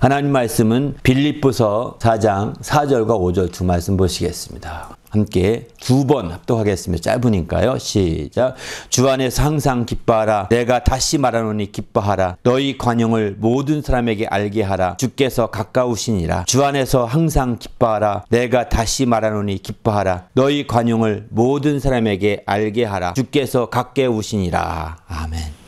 하나님 말씀은 빌립보서 4장 4절과 5절 두 말씀 보시겠습니다. 함께 두 번 합독하겠습니다. 짧으니까요. 시작. 주 안에서 항상 기뻐하라. 내가 다시 말하노니 기뻐하라. 너희 관용을 모든 사람에게 알게 하라. 주께서 가까우시니라. 주 안에서 항상 기뻐하라. 내가 다시 말하노니 기뻐하라. 너희 관용을 모든 사람에게 알게 하라. 주께서 가까우시니라. 아멘.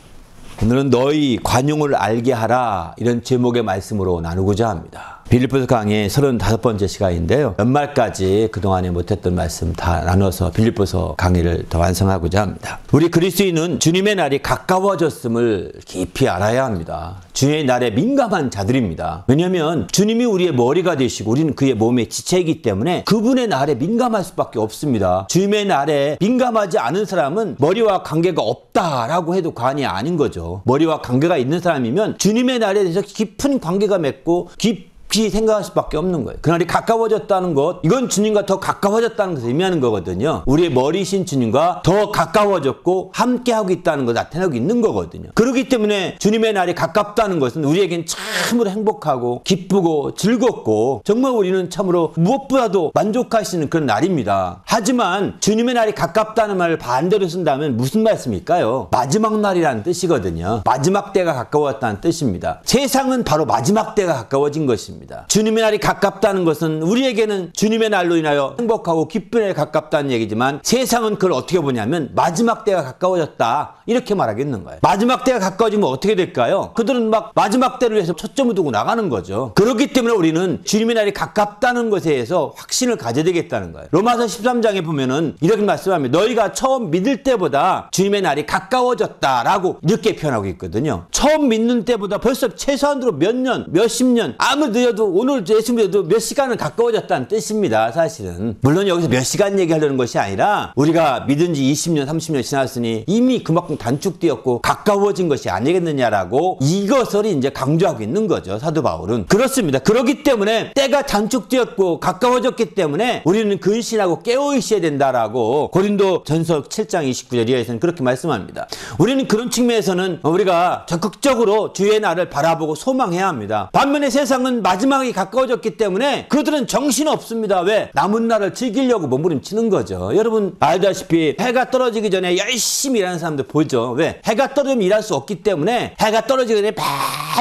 오늘은 너희 관용을 알게 하라, 이런 제목의 말씀으로 나누고자 합니다. 빌립보서 강의 35번째 시간인데요. 연말까지 그동안에 못했던 말씀 다 나눠서 빌립보서 강의를 더 완성하고자 합니다. 우리 그리스도인은 주님의 날이 가까워졌음을 깊이 알아야 합니다. 주님의 날에 민감한 자들입니다. 왜냐하면 주님이 우리의 머리가 되시고 우리는 그의 몸의 지체이기 때문에 그분의 날에 민감할 수밖에 없습니다. 주님의 날에 민감하지 않은 사람은 머리와 관계가 없다라고 해도 과언이 아닌 거죠. 머리와 관계가 있는 사람이면 주님의 날에 대해서 깊은 관계가 맺고 깊이 생각할 수밖에 없는 거예요. 그날이 가까워졌다는 것, 이건 주님과 더 가까워졌다는 것을 의미하는 거거든요. 우리의 머리신 주님과 더 가까워졌고 함께하고 있다는 걸 나타내고 있는 거거든요. 그렇기 때문에 주님의 날이 가깝다는 것은 우리에겐 참으로 행복하고 기쁘고 즐겁고 정말 우리는 참으로 무엇보다도 만족하시는 그런 날입니다. 하지만 주님의 날이 가깝다는 말을 반대로 쓴다면 무슨 말씀일까요? 마지막 날이라는 뜻이거든요. 마지막 때가 가까웠다는 뜻입니다. 세상은 바로 마지막 때가 가까워진 것입니다. 주님의 날이 가깝다는 것은 우리에게는 주님의 날로 인하여 행복하고 기쁨에 가깝다는 얘기지만 세상은 그걸 어떻게 보냐면 마지막 때가 가까워졌다, 이렇게 말하겠는 거예요. 마지막 때가 가까워지면 어떻게 될까요? 그들은 막 마지막 때를 위해서 초점을 두고 나가는 거죠. 그렇기 때문에 우리는 주님의 날이 가깝다는 것에 대해서 확신을 가져야 되겠다는 거예요. 로마서 13장에 보면은 이렇게 말씀합니다. 너희가 처음 믿을 때보다 주님의 날이 가까워졌다라고 이렇게 표현하고 있거든요. 처음 믿는 때보다 벌써 최소한으로 몇 년, 몇십 년, 아무리 늦어도 오늘 예수 믿어도 몇 시간은 가까워졌다는 뜻입니다. 사실은 물론 여기서 몇 시간 얘기하려는 것이 아니라 우리가 믿은 지 20년, 30년 지났으니 이미 그만큼 단축되었고 가까워진 것이 아니겠느냐라고 이것을 이제 강조하고 있는 거죠. 사도 바울은. 그렇습니다. 그렇기 때문에 때가 단축되었고 가까워졌기 때문에 우리는 근신하고 깨어 있어야 된다라고 고린도 전서 7장 29절 이하에서는 그렇게 말씀합니다. 우리는 그런 측면에서는 우리가 적극적으로 주의 날을 바라보고 소망해야 합니다. 반면에 세상은 마지막이 가까워졌기 때문에 그들은 정신없습니다. 왜? 남은 날을 즐기려고 몸부림치는 거죠. 여러분 알다시피 해가 떨어지기 전에 열심히 일하는 사람들 보죠. 왜? 해가 떨어지면 일할 수 없기 때문에 해가 떨어지기 전에 막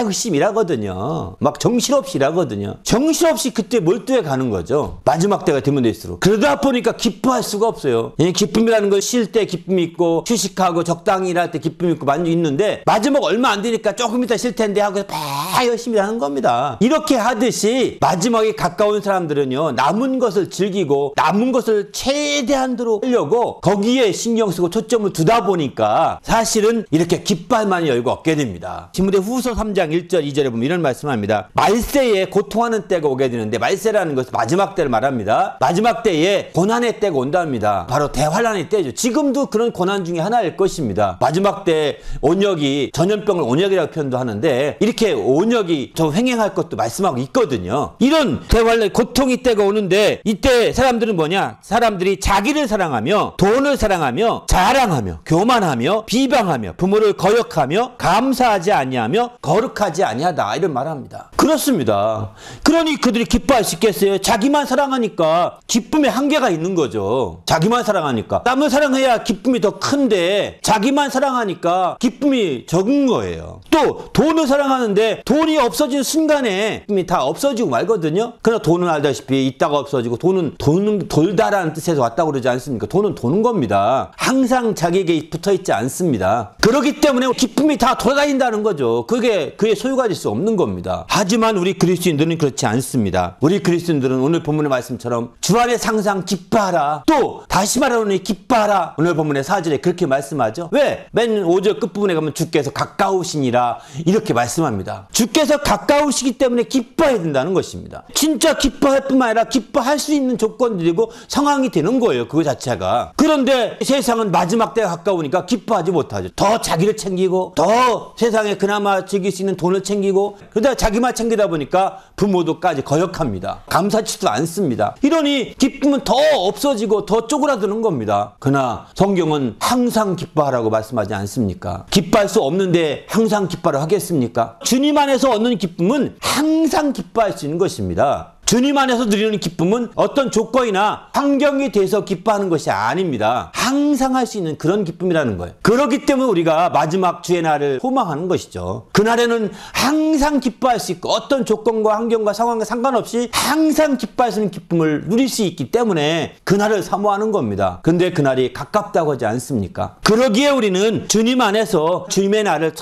열심히 일하거든요. 막 정신없이 일하거든요. 정신없이 그때 몰두해 가는 거죠. 마지막 때가 되면 될수록. 그러다 보니까 기뻐할 수가 없어요. 기쁨이라는 건 쉴 때 기쁨이 있고 휴식하고 적당히 일할 때 기쁨이 있고 만족이 있는데 마지막 얼마 안 되니까 조금 이따 쉴 텐데 하고 막 열심히 하는 겁니다. 이렇게 하듯이 마지막에 가까운 사람들은요, 남은 것을 즐기고 남은 것을 최대한으로 하려고 거기에 신경 쓰고 초점을 두다 보니까 사실은 이렇게 기뻐할 만한 여유가 없게 됩니다. 디모데후서 3장 1절 2절에 보면 이런 말씀합니다. 말세에 고통하는 때가 오게 되는데, 말세라는 것은 마지막 때를 말합니다. 마지막 때에 고난의 때가 온답니다. 바로 대환란의 때죠. 지금도 그런 고난 중에 하나일 것입니다. 마지막 때 온역이 전염병을 온역이라고 표현도 하는데 이렇게 온역이 저 횡행할 것도 말씀하고 있거든요. 이런 대환란 고통의 때가 오는데 이때 사람들은 뭐냐? 사람들이 자기를 사랑하며 돈을 사랑하며 자랑하며 교만하며 비방하며 부모를 거역하며 감사하지 아니하며 거룩하지 아니하다, 이런 말을 합니다. 그렇습니다. 그러니 그들이 기뻐할 수 있겠어요? 자기만 사랑하니까 기쁨에 한계가 있는 거죠. 자기만 사랑하니까. 남을 사랑해야 기쁨이 더 큰데 자기만 사랑하니까 기쁨이 적은 거예요. 또 돈을 사랑하는데 돈이 없어진 순간에 기쁨이 다 없어지고 말거든요. 그러나 돈은 알다시피 있다가 없어지고, 돈은 돌다라는 뜻에서 왔다고 그러지 않습니까? 돈은 도는 겁니다. 항상 자기에게 붙어있지 않습니다. 그렇기 때문에 기쁨이 다 돌아다닌다는 거죠. 그게 그의 소유가 될 수 없는 겁니다. 하지만 우리 그리스도인들은 그렇지 않습니다. 우리 그리스도인들은 오늘 본문의 말씀처럼 주 안에 항상 기뻐하라. 또 다시 말하노니 기뻐하라. 오늘 본문의 4절에 그렇게 말씀하죠. 왜? 맨 5절 끝부분에 가면 주께서 가까우시니라 이렇게 말씀합니다. 주께서 가까우시기 때문에 기뻐해야 된다는 것입니다. 진짜 기뻐할 뿐만 아니라 기뻐할 수 있는 조건들이고 상황이 되는 거예요. 그거 자체가. 그런데 세상은 마지막 때가 가까우니까 기뻐할 기뻐하지 못하죠. 더 자기를 챙기고 더 세상에 그나마 즐길 수 있는 돈을 챙기고 그러다가 자기만 챙기다 보니까 부모도까지 거역합니다. 감사치도 않습니다. 이러니 기쁨은 더 없어지고 더 쪼그라드는 겁니다. 그러나 성경은 항상 기뻐하라고 말씀하지 않습니까? 기뻐할 수 없는데 항상 기뻐하라 하겠습니까? 주님 안에서 얻는 기쁨은 항상 기뻐할 수 있는 것입니다. 주님 안에서 누리는 기쁨은 어떤 조건이나 환경이 돼서 기뻐하는 것이 아닙니다. 항상 할 수 있는 그런 기쁨이라는 거예요. 그렇기 때문에 우리가 마지막 주의 날을 소망하는 것이죠. 그날에는 항상 기뻐할 수 있고 어떤 조건과 환경과 상황과 상관없이 항상 기뻐할 수 있는 기쁨을 누릴 수 있기 때문에 그날을 사모하는 겁니다. 근데 그날이 가깝다고 하지 않습니까? 그러기에 우리는 주님 안에서 주님의 날을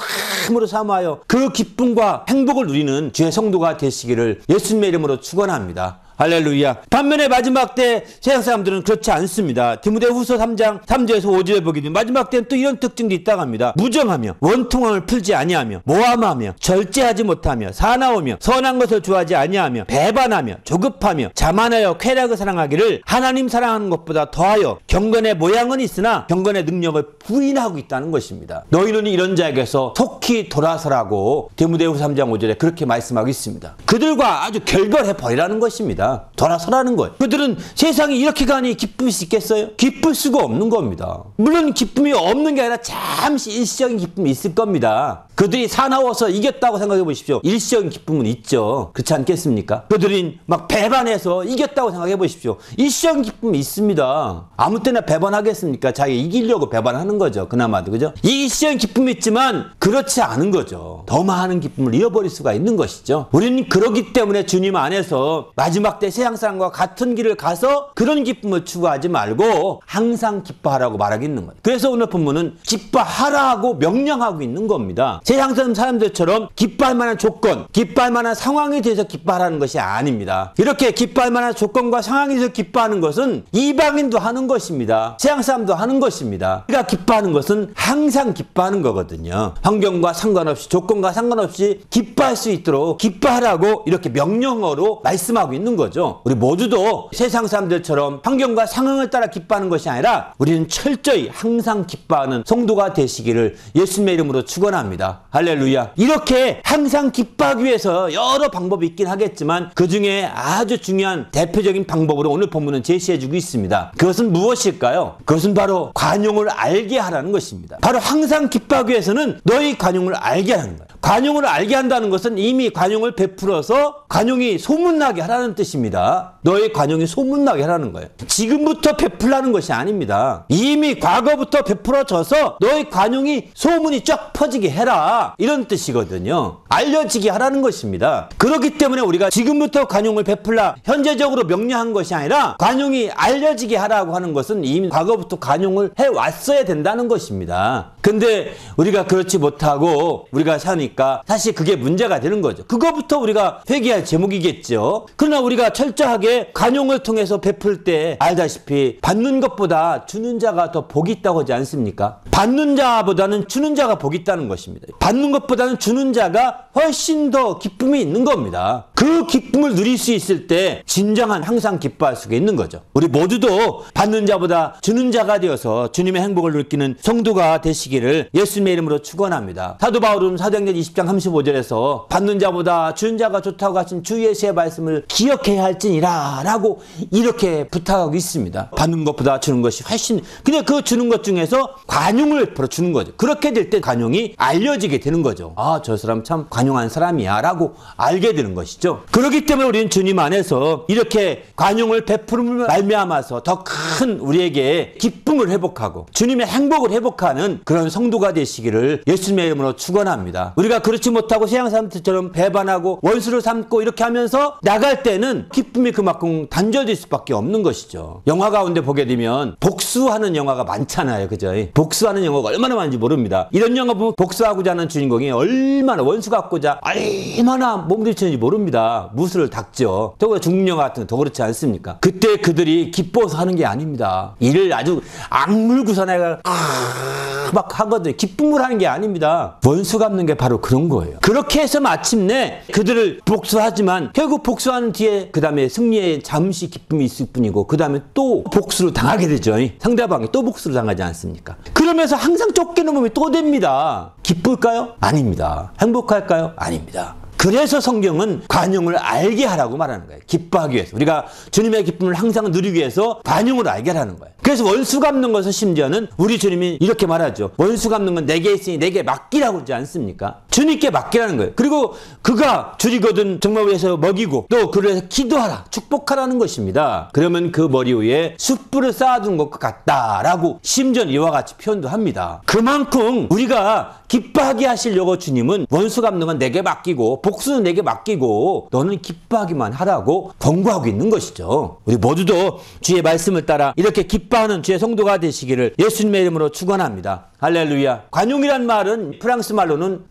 참으로 사모하여 그 기쁨과 행복을 누리는 주의 성도가 되시기를 예수님의 이름으로 축원합니다. 할렐루야. 반면에 마지막 때 세상 사람들은 그렇지 않습니다. 디모데후서 3장 3절에서 5절에 보게 되면 마지막 때는 또 이런 특징도 있다고 합니다. 무정하며 원통함을 풀지 아니하며 모함하며 절제하지 못하며 사나우며 선한 것을 좋아하지 아니하며 배반하며 조급하며 자만하여 쾌락을 사랑하기를 하나님 사랑하는 것보다 더하여 경건의 모양은 있으나 경건의 능력을 부인하고 있다는 것입니다. 너희는 이런 자에게서 속히 돌아서라고 디모데후서 3장 5절에 그렇게 말씀하고 있습니다. 그들과 아주 결별해 버리라는 것입니다. 돌아서라는 거예요. 그들은 세상이 이렇게 가니 기쁠 수 있겠어요? 기쁠 수가 없는 겁니다. 물론 기쁨이 없는 게 아니라 잠시 일시적인 기쁨이 있을 겁니다. 그들이 사나워서 이겼다고 생각해 보십시오. 일시적인 기쁨은 있죠. 그렇지 않겠습니까? 그들이 막 배반해서 이겼다고 생각해 보십시오. 일시적인 기쁨이 있습니다. 아무 때나 배반하겠습니까? 자기 이기려고 배반하는 거죠. 그나마도. 그죠? 일시적인 기쁨이 있지만 그렇지 않은 거죠. 더 많은 기쁨을 잃어버릴 수가 있는 것이죠. 우리는 그렇기 때문에 주님 안에서 마지막 때 세상 사람과 같은 길을 가서 그런 기쁨을 추구하지 말고 항상 기뻐하라고 말하고 있는 거예요. 그래서 오늘 본문은 기뻐하라고 명령하고 있는 겁니다. 세상 사람들처럼 기뻐할 만한 조건, 기뻐할 만한 상황에 대해서 기뻐하라는 것이 아닙니다. 이렇게 기뻐할 만한 조건과 상황에 대해서 기뻐하는 것은 이방인도 하는 것입니다. 세상 사람도 하는 것입니다. 우리가 기뻐하는 것은 항상 기뻐하는 거거든요. 환경과 상관없이 조건과 상관없이 기뻐할 수 있도록 기뻐하라고 이렇게 명령어로 말씀하고 있는 거죠. 우리 모두도 세상 사람들처럼 환경과 상황을 따라 기뻐하는 것이 아니라 우리는 철저히 항상 기뻐하는 성도가 되시기를 예수님의 이름으로 축원합니다. 할렐루야. 이렇게 항상 기뻐하기 위해서 여러 방법이 있긴 하겠지만 그 중에 아주 중요한 대표적인 방법으로 오늘 본문은 제시해주고 있습니다. 그것은 무엇일까요? 그것은 바로 관용을 알게 하라는 것입니다. 바로 항상 기뻐하기 위해서는 너희 관용을 알게 하는 거예요. 관용을 알게 한다는 것은 이미 관용을 베풀어서 관용이 소문나게 하라는 뜻입니다. 너의 관용이 소문나게 하라는 거예요. 지금부터 베풀라는 것이 아닙니다. 이미 과거부터 베풀어져서 너의 관용이 소문이 쫙 퍼지게 해라. 이런 뜻이거든요. 알려지게 하라는 것입니다. 그렇기 때문에 우리가 지금부터 관용을 베풀라 현재적으로 명령한 것이 아니라 관용이 알려지게 하라고 하는 것은 이미 과거부터 관용을 해왔어야 된다는 것입니다. 근데 우리가 그렇지 못하고 우리가 사니까 사실 그게 문제가 되는 거죠. 그거부터 우리가 회개할 제목이겠죠. 그러나 우리가 철저하게 관용을 통해서 베풀 때 알다시피 받는 것보다 주는 자가 더 복이 있다고 하지 않습니까? 받는 자보다는 주는 자가 복이 있다는 것입니다. 받는 것보다는 주는 자가 훨씬 더 기쁨이 있는 겁니다. 그 기쁨을 누릴 수 있을 때 진정한 항상 기뻐할 수가 있는 거죠. 우리 모두도 받는 자보다 주는 자가 되어서 주님의 행복을 느끼는 성도가 되시기를 예수님의 이름으로 축원합니다. 사도 바울은 사도행전 20장 35절에서 받는 자보다 주는 자가 좋다고 하신 주 예수의 말씀을 기억해야 할지니라 라고 이렇게 부탁하고 있습니다. 받는 것보다 주는 것이 훨씬, 근데 그 주는 것 중에서 관용을 베풀어 주는 거죠. 그렇게 될 때 관용이 알려지게 되는 거죠. 아, 저 사람 참 관용한 사람이야 라고 알게 되는 것이죠. 그렇기 때문에 우리는 주님 안에서 이렇게 관용을 베풀음을 말미암아서 더 큰 우리에게 기쁨을 회복하고 주님의 행복을 회복하는 그런 성도가 되시기를 예수님의 이름으로 축원합니다. 우리가 그렇지 못하고 세상 사람들처럼 배반하고 원수를 삼고 이렇게 하면서 나갈 때는 기쁨이 그만큼 단절될 수밖에 없는 것이죠. 영화 가운데 보게 되면 복수하는 영화가 많잖아요. 그죠? 복수하는 영화가 얼마나 많은지 모릅니다. 이런 영화 보면 복수하고자 하는 주인공이 얼마나 원수 갖고자 얼마나 몸부림치는지 모릅니다. 무술을 닦죠. 더구나 중국 영화 같은 거 더 그렇지 않습니까? 그때 그들이 기뻐서 하는 게 아닙니다. 이를 아주 악물구사내가 막 하거든요. 기쁨을 하는 게 아닙니다. 원수 갚는 게 바로 그런 거예요. 그렇게 해서 마침내 그들을 복수하지만 결국 복수하는 뒤에 그 다음에 승리에 잠시 기쁨이 있을 뿐이고 그 다음에 또 복수를 당하게 되죠. 상대방이 또 복수를 당하지 않습니까? 그러면서 항상 쫓겨넘으면 또 됩니다. 기쁠까요? 아닙니다. 행복할까요? 아닙니다. 그래서 성경은 관용을 알게 하라고 말하는 거예요. 기뻐하기 위해서. 우리가 주님의 기쁨을 항상 누리기 위해서 관용을 알게 하라는 거예요. 그래서 원수 갚는 것은 심지어는 우리 주님이 이렇게 말하죠. 원수 갚는 건 내게 있으니 내게 맡기라고 그러지 않습니까? 주님께 맡기라는 거예요. 그리고 그가 줄이거든 정말 위해서 먹이고 또 그를 위해서 기도하라, 축복하라는 것입니다. 그러면 그 머리 위에 숯불을 쌓아둔 것과 같다라고 심지어 이와 같이 표현도 합니다. 그만큼 우리가 기뻐하게 하시려고 주님은 원수 갚는 건 내게 맡기고 복수는 내게 맡기고 너는 기뻐하기만 하라고 권고하고 있는 것이죠. 우리 모두도 주의 말씀을 따라 이렇게 기뻐하는 주의 성도가 되시기를 예수님의 이름으로 축원합니다. 할렐루야. 관용이란 말은 프랑스 말로는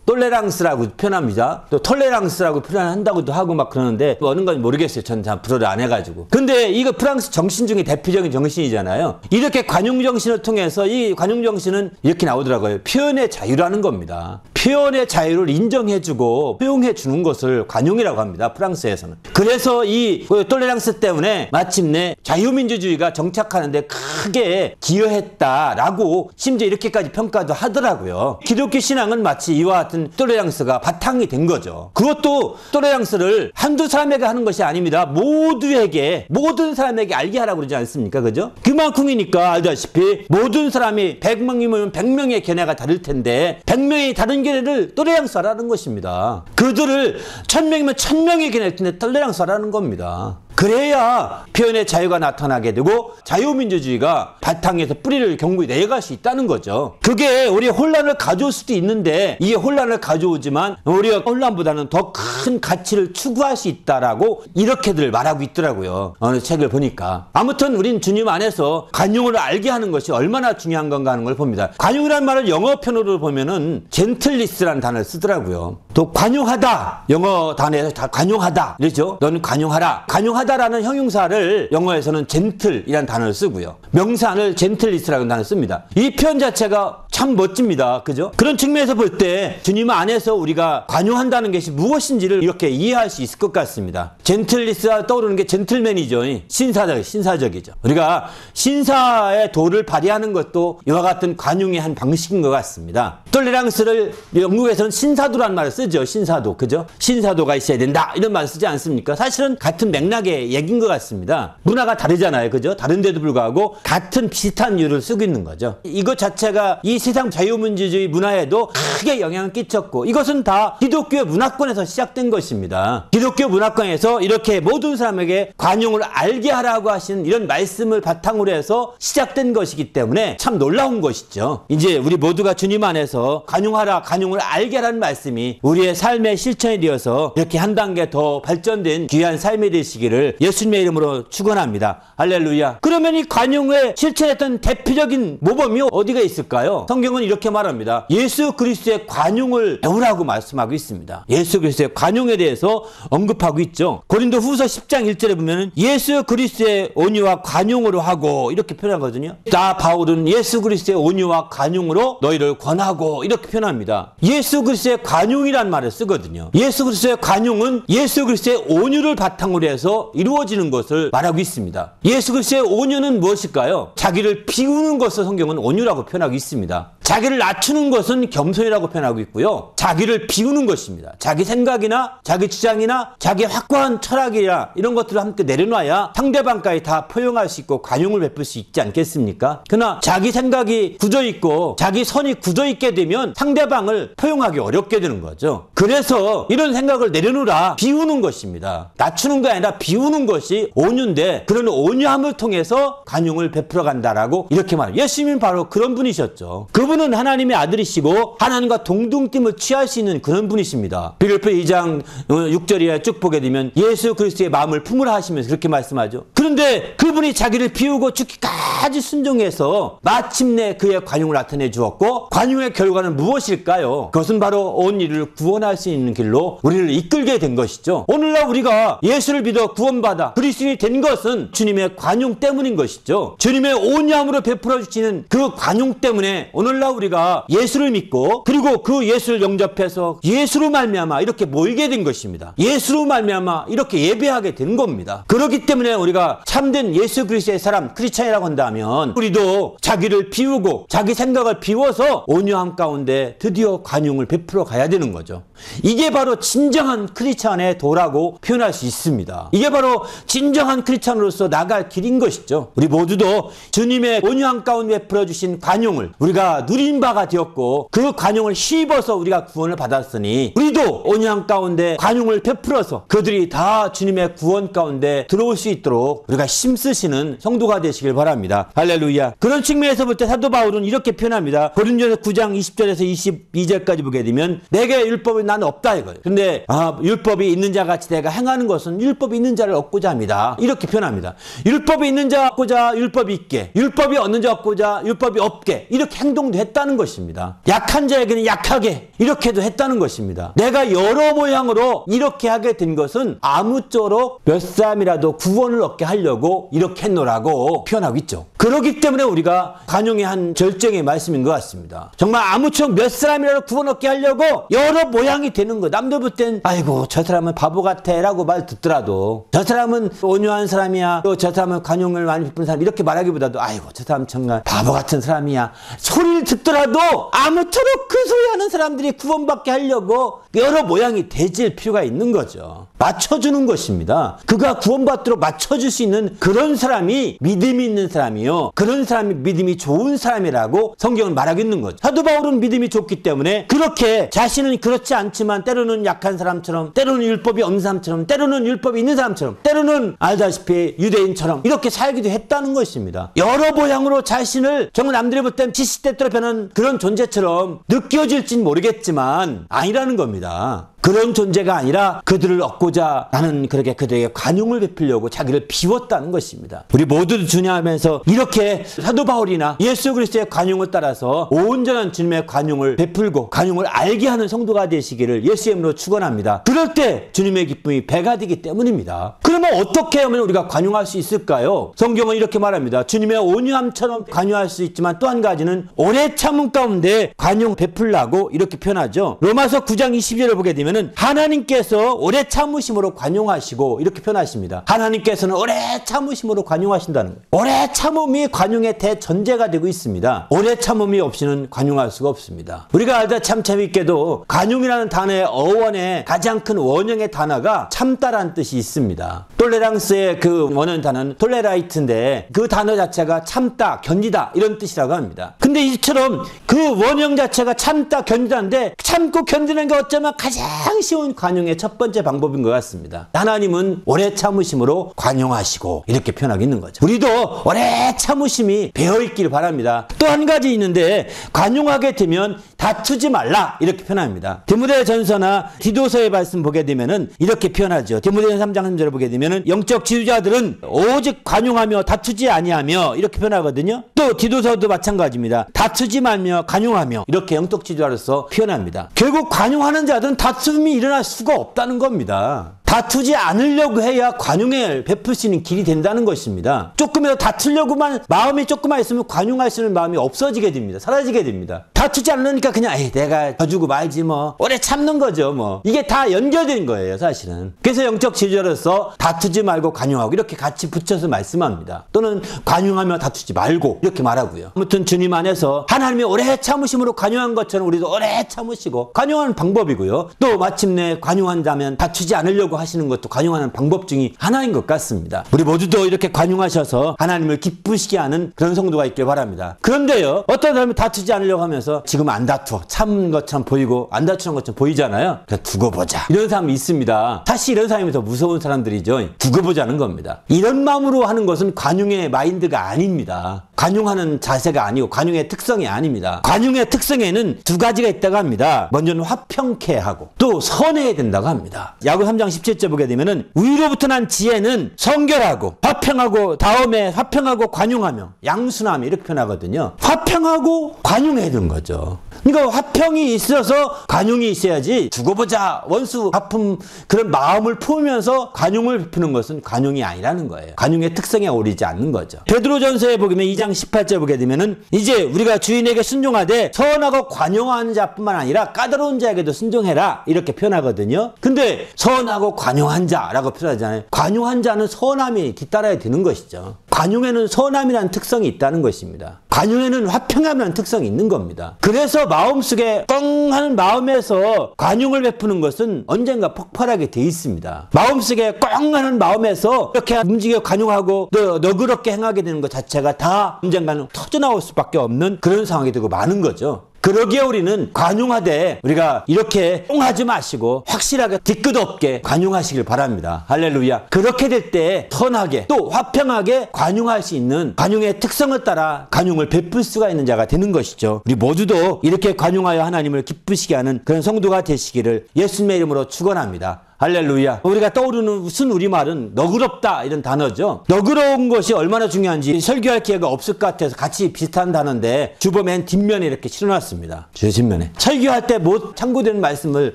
톨레랑스라고 표현합니다. 또 톨레랑스라고 표현한다고도 하고 막 그러는데 뭐 어느 건지 모르겠어요. 저는 잘 불어를 안 해가지고. 근데 이거 프랑스 정신 중에 대표적인 정신이잖아요. 이렇게 관용 정신을 통해서 이 관용 정신은 이렇게 나오더라고요. 표현의 자유라는 겁니다. 표현의 자유를 인정해주고 포용해주는 것을 관용이라고 합니다. 프랑스에서는. 그래서 이 톨레랑스 때문에 마침내 자유민주주의가 정착하는데 크게 기여했다라고 심지어 이렇게까지 평가도 하더라고요. 기독교 신앙은 마치 이와 같은 톨레랑스가 바탕이 된 거죠. 그것도 톨레랑스를 한두 사람에게 하는 것이 아닙니다. 모든 사람에게 알게 하라고 그러지 않습니까? 그죠? 그만큼이니까 알다시피 모든 사람이 100명이면 100명의 견해가 다를 텐데 100명이 다른 견해를 톨레랑스하라는 것입니다. 그들을 1000명이면 1000명의 견해를 텐데 톨레랑스하라는 겁니다. 그래야 표현의 자유가 나타나게 되고 자유민주주의가 바탕에서 뿌리를 견고히 내려갈 수 있다는 거죠. 그게 우리의 혼란을 가져올 수도 있는데 이게 혼란을 가져오지만 우리가 혼란보다는 더 큰 가치를 추구할 수 있다라고 이렇게들 말하고 있더라고요. 어느 책을 보니까. 아무튼 우린 주님 안에서 관용을 알게 하는 것이 얼마나 중요한 건가 하는 걸 봅니다. 관용이라는 말을 영어 편으로 보면은 젠틀리스라는 단어를 쓰더라고요. 또 관용하다. 영어 단어에서 다 관용하다. 그렇죠? 너는 관용하라. 관용하다라는 형용사를 영어에서는 젠틀이라는 단어를 쓰고요. 명사를 젠틀리스라는 단어를 씁니다. 이 표현 자체가 참 멋집니다. 그죠? 그런 측면에서 볼 때 주님 안에서 우리가 관용한다는 것이 무엇인지를 이렇게 이해할 수 있을 것 같습니다. 젠틀리스가 떠오르는 게 젠틀맨이죠. 신사적이죠. 우리가 신사의 도를 발휘하는 것도 이와 같은 관용의 한 방식인 것 같습니다. 톨레랑스를 영국에서는 신사도라는 말을 쓰죠. 신사도. 그죠? 신사도가 있어야 된다. 이런 말을 쓰지 않습니까? 사실은 같은 맥락의 얘기인 것 같습니다. 문화가 다르잖아요. 그죠? 다른데도 불구하고 같은 비슷한 이유를 쓰고 있는 거죠. 이것 자체가 이 세상 자유민주주의 문화에도 크게 영향을 끼쳤고 이것은 다 기독교 문화권에서 시작된 것입니다. 기독교 문화권에서 이렇게 모든 사람에게 관용을 알게 하라고 하신 이런 말씀을 바탕으로 해서 시작된 것이기 때문에 참 놀라운 것이죠. 이제 우리 모두가 주님 안에서 관용하라, 관용을 알게 하라는 말씀이 우리의 삶의 실천이 되어서 이렇게 한 단계 더 발전된 귀한 삶이 되시기를 예수님의 이름으로 축원합니다. 할렐루야. 그러면 이 관용을 실천했던 대표적인 모범이 어디가 있을까요? 성경은 이렇게 말합니다. 예수 그리스도의 관용을 배우라고 말씀하고 있습니다. 예수 그리스도의 관용에 대해서 언급하고 있죠. 고린도 후서 10장 1절에 보면 예수 그리스도의 온유와 관용으로 하고 이렇게 표현하거든요. 나 바울은 예수 그리스도의 온유와 관용으로 너희를 권하고 이렇게 표현합니다. 예수 그리스도의 관용이란 말을 쓰거든요. 예수 그리스도의 관용은 예수 그리스도의 온유를 바탕으로 해서 이루어지는 것을 말하고 있습니다. 예수 그리스도의 온유는 무엇일까요? 자기를 비우는 것을 성경은 온유라고 표현하고 있습니다. 자기를 낮추는 것은 겸손이라고 표현하고 있고요. 자기를 비우는 것입니다. 자기 생각이나 자기 주장이나 자기 확고한 철학이나 이런 것들을 함께 내려놔야 상대방까지 다 포용할 수 있고 관용을 베풀 수 있지 않겠습니까? 그러나 자기 생각이 굳어있고 자기 선이 굳어있게 되면 상대방을 포용하기 어렵게 되는 거죠. 그래서 이런 생각을 내려놓으라, 비우는 것입니다. 낮추는 게 아니라 비우는 것이 온유인데 그런 온유함을 통해서 관용을 베풀어 간다라고 이렇게 말해요. 예수님은 바로 그런 분이셨죠. 그분 그분은 하나님의 아들이시고 하나님과 동등됨을 취할 수 있는 그런 분이십니다. 빌립보 2장 6절에 쭉 보게 되면 예수 그리스도의 마음을 품으라 하시면서 그렇게 말씀하죠. 그런데 그분이 자기를 비우고 죽기까지 순종해서 마침내 그의 관용을 나타내 주었고, 관용의 결과는 무엇일까요? 그것은 바로 온 이를 구원할 수 있는 길로 우리를 이끌게 된 것이죠. 오늘날 우리가 예수를 믿어 구원받아 그리스도인이 된 것은 주님의 관용 때문인 것이죠. 주님의 온유함으로 베풀어 주시는 그 관용 때문에 오늘날 우리가 예수를 믿고, 그리고 그 예수를 영접해서 예수로 말미암아 이렇게 모이게 된 것입니다. 예수로 말미암아 이렇게 예배하게 된 겁니다. 그렇기 때문에 우리가 참된 예수 그리스도의 사람, 크리스찬이라고 한다면 우리도 자기를 비우고 자기 생각을 비워서 온유함 가운데 드디어 관용을 베풀어 가야 되는 거죠. 이게 바로 진정한 크리스찬의 도라고 표현할 수 있습니다. 이게 바로 진정한 크리스찬으로서 나갈 길인 것이죠. 우리 모두도 주님의 온유함 가운데 베풀어 주신 관용을 우리가 누린 바가 되었고, 그 관용을 힘입어서 우리가 구원을 받았으니 우리도 온유함 가운데 관용을 베풀어서 그들이 다 주님의 구원 가운데 들어올 수 있도록 우리가 힘쓰시는 성도가 되시길 바랍니다. 할렐루야. 그런 측면에서 볼 때 사도 바울은 이렇게 표현합니다. 고린도전서 9장 20절에서 22절까지 보게 되면 내게 율법이 나는 없다 이거예요. 근데 율법이 있는 자 같이 내가 행하는 것은 율법이 있는 자를 얻고자 합니다. 이렇게 표현합니다. 율법이 있는 자 얻고자 율법이 있게, 율법이 없는 자 얻고자 율법이 없게, 이렇게 행동도 했다는 것입니다. 약한 자에게는 약하게 이렇게도 했다는 것입니다. 내가 여러 모양으로 이렇게 하게 된 것은 아무쪼록 몇 사람이라도 구원을 얻게 하려고 이렇게 했노라고 표현하고 있죠. 그렇기 때문에 우리가 관용의 한 절정의 말씀인 것 같습니다. 정말 아무쪼록 몇 사람이라도 구원 얻게 하려고 여러 모양이 되는 거. 남들 볼 땐 아이고 저 사람은 바보 같아 라고 말 듣더라도, 저 사람은 온유한 사람이야, 또 저 사람은 관용을 많이 베푸는 사람, 이렇게 말하기보다도 아이고 저 사람 정말 바보 같은 사람이야 소리를 듣더라도 아무쪼록 그 소리 하는 사람들이 구원받게 하려고 여러 모양이 되질 필요가 있는 거죠. 맞춰주는 것입니다. 그가 구원받도록 맞춰줄 수 있는 그런 사람이 믿음이 있는 사람이요, 그런 사람이 믿음이 좋은 사람이라고 성경은 말하고 있는 거죠. 사도 바울은 믿음이 좋기 때문에 그렇게 자신은 그렇지 않지만 때로는 약한 사람처럼, 때로는 율법이 없는 사람처럼, 때로는 율법이 있는 사람처럼, 때로는 알다시피 유대인처럼 이렇게 살기도 했다는 것입니다. 여러 모양으로 자신을 정말 남들이 볼 땐 지시대대로 변한 그런 존재처럼 느껴질진 모르겠지만 아니라는 겁니다. 그런 존재가 아니라 그들을 얻고자 나는 그렇게 그들에게 관용을 베풀려고 자기를 비웠다는 것입니다. 우리 모두 주님하면서 이렇게 사도 바울이나 예수 그리스도의 관용을 따라서 온전한 주님의 관용을 베풀고 관용을 알게 하는 성도가 되시기를 예수의 이름으로 축원합니다. 그럴 때 주님의 기쁨이 배가 되기 때문입니다. 그러면 어떻게 하면 우리가 관용할 수 있을까요? 성경은 이렇게 말합니다. 주님의 온유함처럼 관용할 수 있지만 또 한 가지는 오래 참음 가운데 관용 베풀라고 이렇게 표현하죠. 로마서 9장 20절을 보게 되면 하나님께서 오래 참으심으로 관용하시고 이렇게 표현하십니다. 하나님께서는 오래 참으심으로 관용하신다는 거예요. 오래 참음이 관용의 대전제가 되고 있습니다. 오래 참음이 없이는 관용할 수가 없습니다. 우리가 알다 참 재밌게도 관용이라는 단어의 어원의 가장 큰 원형의 단어가 참다라는 뜻이 있습니다. 톨레랑스의 그 원형 단어는 톨레라이트인데 그 단어 자체가 참다, 견디다 이런 뜻이라고 합니다. 근데 이처럼 그 원형 자체가 참다, 견디다인데 참고 견디는 게 어쩌면 가장 쉬운 관용의 첫 번째 방법인 것 같습니다. 하나님은 오래 참으심으로 관용하시고 이렇게 표현하고 있는 거죠. 우리도 오래 참으심이 배어있기를 바랍니다. 또 한 가지 있는데 관용하게 되면 다투지 말라 이렇게 표현합니다. 디모데전서나 디도서의 말씀 보게 되면은 이렇게 표현하죠. 디모데전서 3장 3절을 보게 되면은 영적 지도자들은 오직 관용하며 다투지 아니하며 이렇게 표현하거든요. 또 디도서도 마찬가지입니다. 다투지 말며 관용하며 이렇게 영적 지도자로서 표현합니다. 결국 관용하는 자들은 다툼이 일어날 수가 없다는 겁니다. 다투지 않으려고 해야 관용을 베풀 수 있는 길이 된다는 것입니다. 조금이라도 다투려고만 마음이 조금만 있으면 관용할 수 있는 마음이 없어지게 됩니다. 사라지게 됩니다. 다투지 않으니까 그냥 내가 져주고 말지 뭐 오래 참는 거죠 뭐. 이게 다 연결된 거예요 사실은. 그래서 영적 지도자로서 다투지 말고 관용하고 이렇게 같이 붙여서 말씀합니다. 또는 관용하며 다투지 말고 이렇게 말하고요. 아무튼 주님 안에서 하나님이 오래 참으심으로 관용한 것처럼 우리도 오래 참으시고 관용하는 방법이고요. 또 마침내 관용한다면 다투지 않으려고 하시는 것도 관용하는 방법 중에 하나인 것 같습니다. 우리 모두도 이렇게 관용하셔서 하나님을 기쁘시게 하는 그런 성도가 있길 바랍니다. 그런데요, 어떤 사람이 다투지 않으려고 하면서 지금 안 다투어 참는 것처럼 보이고 안 다투는 것처럼 보이잖아요. 그냥 두고 보자, 이런 사람이 있습니다. 사실 이런 사람이 더 무서운 사람들이죠. 두고 보자는 겁니다. 이런 마음으로 하는 것은 관용의 마인드가 아닙니다. 관용하는 자세가 아니고 관용의 특성이 아닙니다. 관용의 특성에는 두 가지가 있다고 합니다. 먼저는 화평케 하고 또 선해야 된다고 합니다. 야고 3장 17절 보게 되면은 위로부터 난 지혜는 성결하고 화평하고 다음에 화평하고 관용하며 양순하며 이렇게 표현하거든요. 화평하고 관용해야 되는 거죠. 그러니까 화평이 있어서 관용이 있어야지 두고 보자 원수 아픔 그런 마음을 품으면서 관용을 베푸는 것은 관용이 아니라는 거예요. 관용의 특성에 어울리지 않는 거죠. 베드로전서에 보면 2장 18절 보게 되면은 이제 우리가 주인에게 순종하되 선하고 관용하는 자뿐만 아니라 까다로운 자에게도 순종해라 이렇게 표현하거든요. 근데 선하고 관용한 자라고 표현하잖아요. 관용한 자는 선함이 뒤따라야 되는 것이죠. 관용에는 선함이라는 특성이 있다는 것입니다. 관용에는 화평함이라는 특성이 있는 겁니다. 그래서 마음속에 꽁하는 마음에서 관용을 베푸는 것은 언젠가 폭발하게 돼 있습니다. 마음속에 꽁하는 마음에서 이렇게 움직여 관용하고 너그럽게 행하게 되는 것 자체가 다 언젠가는 터져나올 수밖에 없는 그런 상황이 되고 많은 거죠. 그러기에 우리는 관용하되 우리가 이렇게 꽁하지 마시고 확실하게 뒤끝 없게 관용하시길 바랍니다. 할렐루야. 그렇게 될 때 선하게 또 화평하게 관용할 수 있는 관용의 특성을 따라 관용을 베풀 수가 있는 자가 되는 것이죠. 우리 모두도 이렇게 관용하여 하나님을 기쁘시게 하는 그런 성도가 되시기를 예수님의 이름으로 축원합니다. 할렐루야. 우리가 떠오르는 무슨 우리말은 너그럽다 이런 단어죠. 너그러운 것이 얼마나 중요한지 설교할 기회가 없을 것 같아서 같이 비슷한 단어인데 주보 맨 뒷면에 이렇게 실어놨습니다. 주의 뒷면에. 설교할 때 못 참고되는 말씀을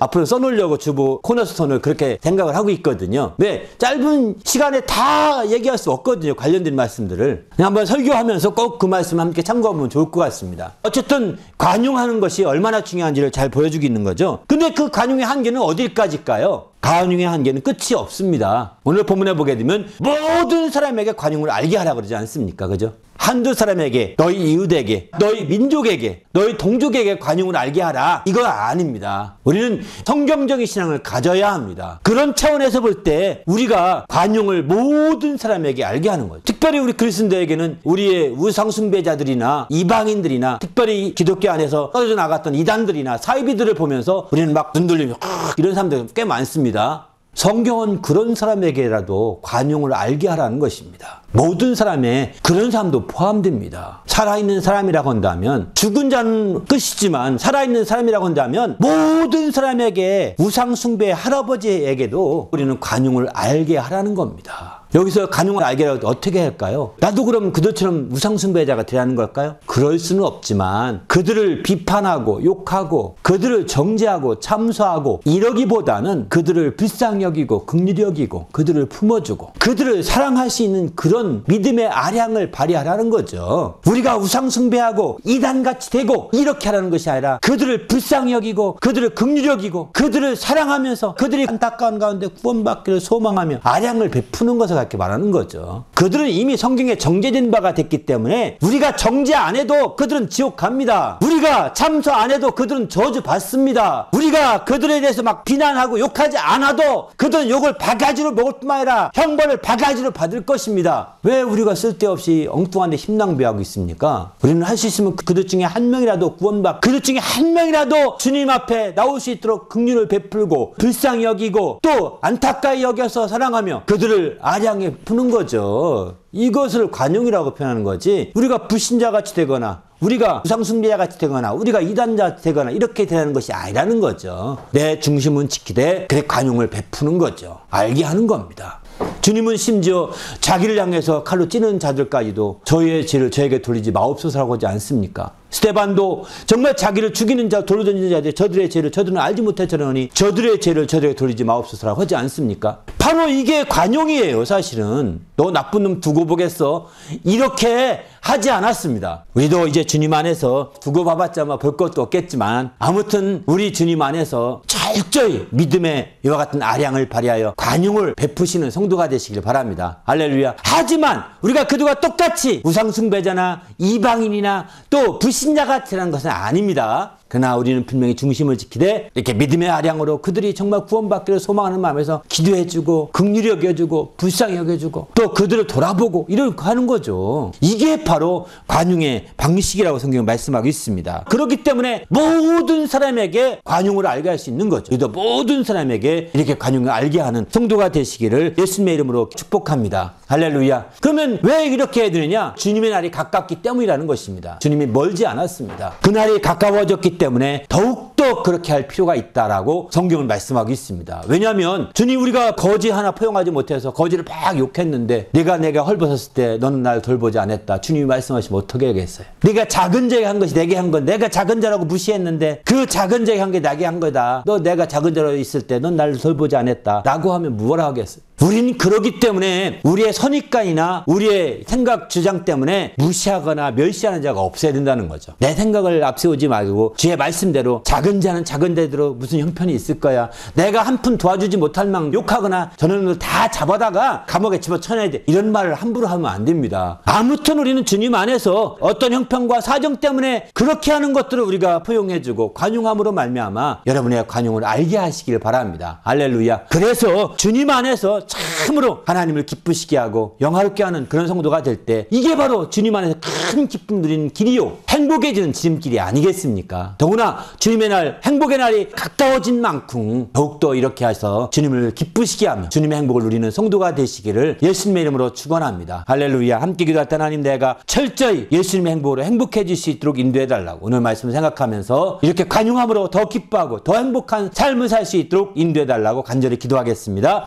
앞으로 써놓으려고 주보 코너스톤을 그렇게 생각을 하고 있거든요. 왜? 짧은 시간에 다 얘기할 수 없거든요. 관련된 말씀들을. 그냥 한번 설교하면서 꼭 그 말씀 함께 참고하면 좋을 것 같습니다. 어쨌든 관용하는 것이 얼마나 중요한지를 잘 보여주고 있는 거죠. 근데 그 관용의 한계는 어디까지일까요? 관용의 한계는 끝이 없습니다. 오늘 본문에 보게 되면 모든 사람에게 관용을 알게 하라고 그러지 않습니까? 그죠? 한두 사람에게, 너희 이웃에게, 너희 민족에게, 너희 동족에게 관용을 알게 하라. 이거 아닙니다. 우리는 성경적인 신앙을 가져야 합니다. 그런 차원에서 볼 때 우리가 관용을 모든 사람에게 알게 하는 거예요. 특별히 우리 그리스도에게는 우리의 우상숭배자들이나 이방인들이나 특별히 기독교 안에서 떨어져 나갔던 이단들이나 사이비들을 보면서 우리는 막 눈 돌리며 이런 사람들 꽤 많습니다. 성경은 그런 사람에게라도 관용을 알게 하라는 것입니다. 모든 사람에 그런 사람도 포함됩니다. 살아있는 사람이라고 한다면 죽은 자는 끝이지만 살아있는 사람이라고 한다면 모든 사람에게 우상숭배 할아버지에게도 우리는 관용을 알게 하라는 겁니다. 여기서 관용을 알게 하라고 어떻게 할까요? 나도 그럼 그들처럼 우상숭배자가 되라는 걸까요? 그럴 수는 없지만 그들을 비판하고 욕하고 그들을 정죄하고 참소하고 이러기보다는 그들을 불쌍히 여기고 긍휼히 여기고 그들을 품어주고 그들을 사랑할 수 있는 그런 믿음의 아량을 발휘하라는 거죠. 우리가 우상숭배하고 이단같이 되고 이렇게 하라는 것이 아니라 그들을 불쌍히 여기고 그들을 긍휼히 여기고 그들을 사랑하면서 그들이 안타까운 가운데 구원받기를 소망하며 아량을 베푸는 것을 그렇게 말하는 거죠. 그들은 이미 성경에 정죄된 바가 됐기 때문에 우리가 정죄 안 해도 그들은 지옥 갑니다. 우리가 참소 안 해도 그들은 저주 받습니다. 우리가 그들에 대해서 막 비난하고 욕하지 않아도 그들은 욕을 바가지로 먹을 뿐만 아니라 형벌을 바가지로 받을 것입니다. 왜 우리가 쓸데없이 엉뚱한 데 힘낭비하고 있습니까? 우리는 할 수 있으면 그들 중에 한 명이라도 그들 중에 한 명이라도 주님 앞에 나올 수 있도록 긍휼을 베풀고 불쌍히 여기고 또 안타까이 여겨서 사랑하며 그들을 아량에 푸는 거죠. 이것을 관용이라고 표현하는 거지 우리가 불신자같이 되거나 우리가 우상숭배자같이 되거나 우리가 이단자같이 되거나 이렇게 되는 것이 아니라는 거죠. 내 중심은 지키되 그래 관용을 베푸는 거죠. 알게 하는 겁니다. 주님은 심지어 자기를 향해서 칼로 찌는 자들까지도 저희의 죄를 저에게 돌리지 마옵소서라고 하지 않습니까? 스데반도 정말 자기를 죽이는 자, 돌로 던지는 자들 저들의 죄를 저들은 알지 못했더니 저들의 죄를 저들에게 돌리지 마옵소서라고 하지 않습니까? 바로 이게 관용이에요. 사실은 너 나쁜 놈 두고 보겠어 이렇게 하지 않았습니다. 우리도 이제 주님 안에서 두고 봐봤자 볼 것도 없겠지만 아무튼 우리 주님 안에서 철저히 믿음의 이와 같은 아량을 발휘하여 관용을 베푸시는 성도가 되시길 바랍니다. 할렐루야. 하지만 우리가 그들과 똑같이 우상숭배자나 이방인이나 또 불신자가 되라는 것은 아닙니다. 그러나 우리는 분명히 중심을 지키되 이렇게 믿음의 아량으로 그들이 정말 구원받기를 소망하는 마음에서 기도해주고 긍휼히 여겨주고 불쌍히 여겨주고 또 그들을 돌아보고 이렇게 하는 거죠. 이게 바로 관용의 방식이라고 성경은 말씀하고 있습니다. 그렇기 때문에 모든 사람에게 관용을 알게 할 수 있는 거죠. 그래서 모든 사람에게 이렇게 관용을 알게 하는 성도가 되시기를 예수님의 이름으로 축복합니다. 할렐루야. 그러면 왜 이렇게 해야 되느냐? 주님의 날이 가깝기 때문이라는 것입니다. 주님이 멀지 않았습니다. 그날이 가까워졌기 때문에 더욱더 그렇게 할 필요가 있다라고 성경은 말씀하고 있습니다. 왜냐하면 주님 우리가 거지 하나 포용하지 못해서 거지를 막 욕했는데 내가 헐벗었을 때 너는 날 돌보지 않았다. 주님이 말씀하시면 어떻게 하겠어요? 네가 작은 자에게 한 것이 내게 한 건 내가 작은 자라고 무시했는데 그 작은 자에게 한 게 나게 한 거다. 너 내가 작은 자로 있을 때 넌 나를 돌보지 않았다. 라고 하면 뭐라 하겠어요? 우리는 그러기 때문에 우리의 선입관이나 우리의 생각 주장 때문에 무시하거나 멸시하는 자가 없어야 된다는 거죠. 내 생각을 앞세우지 말고 주의 말씀대로 작은 자는 작은 자대로 무슨 형편이 있을 거야. 내가 한 푼 도와주지 못할 망 욕하거나 저놈을 다 잡아다가 감옥에 집어쳐내야 돼. 이런 말을 함부로 하면 안 됩니다. 아무튼 우리는 주님 안에서 어떤 형편과 사정 때문에 그렇게 하는 것들을 우리가 포용해주고 관용함으로 말미암아 여러분의 관용을 알게 하시기를 바랍니다. 할렐루야. 그래서 주님 안에서 참으로 하나님을 기쁘시게 하고 영화롭게 하는 그런 성도가 될 때 이게 바로 주님 안에서 큰 기쁨 누리는 길이요 행복해지는 지름길이 아니겠습니까? 더구나 주님의 날 행복의 날이 가까워진 만큼 더욱더 이렇게 해서 주님을 기쁘시게 하며 주님의 행복을 누리는 성도가 되시기를 예수님의 이름으로 축원합니다. 할렐루야. 함께 기도할 때 하나님 내가 철저히 예수님의 행복으로 행복해질 수 있도록 인도해달라고 오늘 말씀을 생각하면서 이렇게 관용함으로 더 기뻐하고 더 행복한 삶을 살 수 있도록 인도해달라고 간절히 기도하겠습니다.